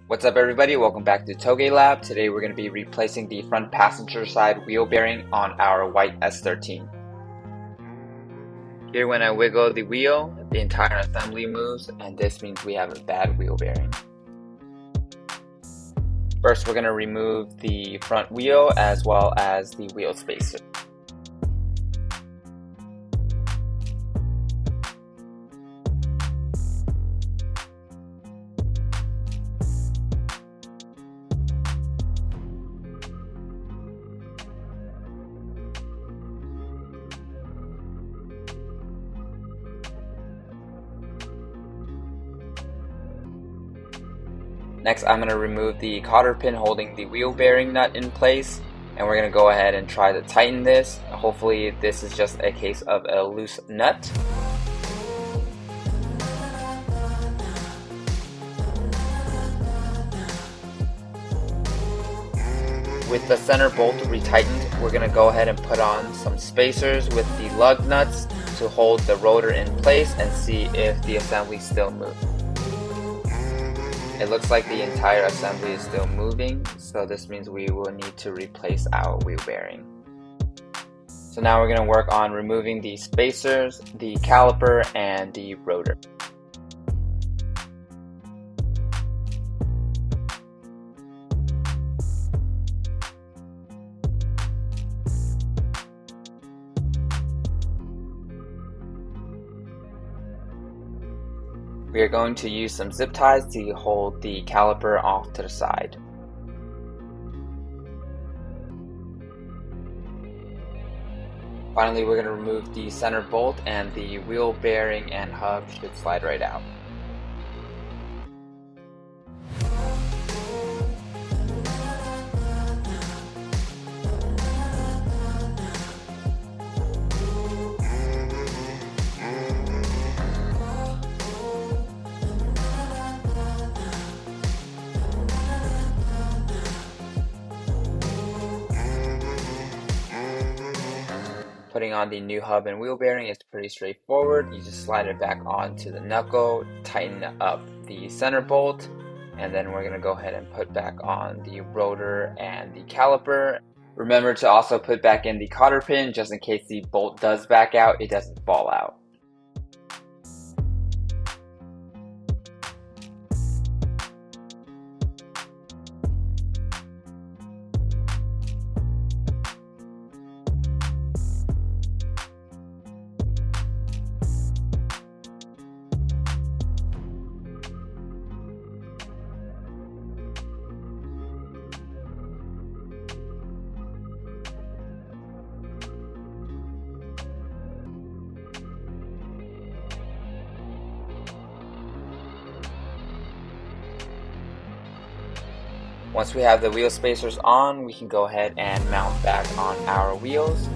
What's up everybody, welcome back to Toge Lab. Today we're going to be replacing the front passenger side wheel bearing on our white S13. Here when I wiggle the wheel, the entire assembly moves, and this means we have a bad wheel bearing. First we're going to remove the front wheel as well as the wheel spacer. Next, I'm going to remove the cotter pin holding the wheel bearing nut in place, and we're going to go ahead and try to tighten this. Hopefully this is just a case of a loose nut. With the center bolt retightened, we're going to go ahead and put on some spacers with the lug nuts to hold the rotor in place and see if the assembly still moves. It looks like the entire assembly is still moving, so this means we will need to replace our wheel bearing. So now we're going to work on removing the spacers, the caliper, and the rotor. We are going to use some zip ties to hold the caliper off to the side. Finally, we're going to remove the center bolt, and the wheel bearing and hub should slide right out. Putting on the new hub and wheel bearing is pretty straightforward. You just slide it back onto the knuckle, tighten up the center bolt, and then we're going to go ahead and put back on the rotor and the caliper. Remember to also put back in the cotter pin just in case the bolt does back out, it doesn't fall out. Once we have the wheel spacers on, we can go ahead and mount back on our wheels.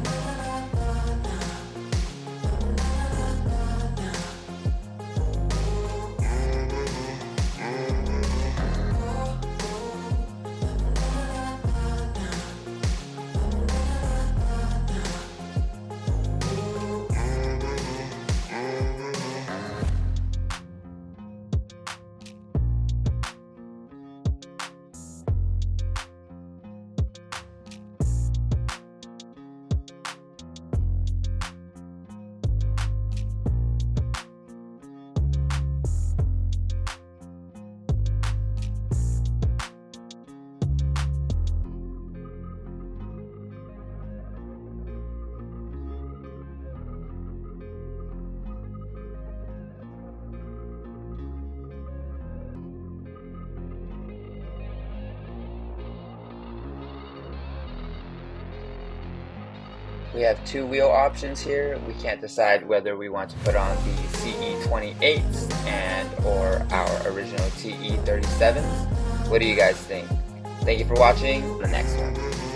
We have two wheel options here. We can't decide whether we want to put on the CE28s and or our original TE37s. What do you guys think? Thank you for watching. The next one.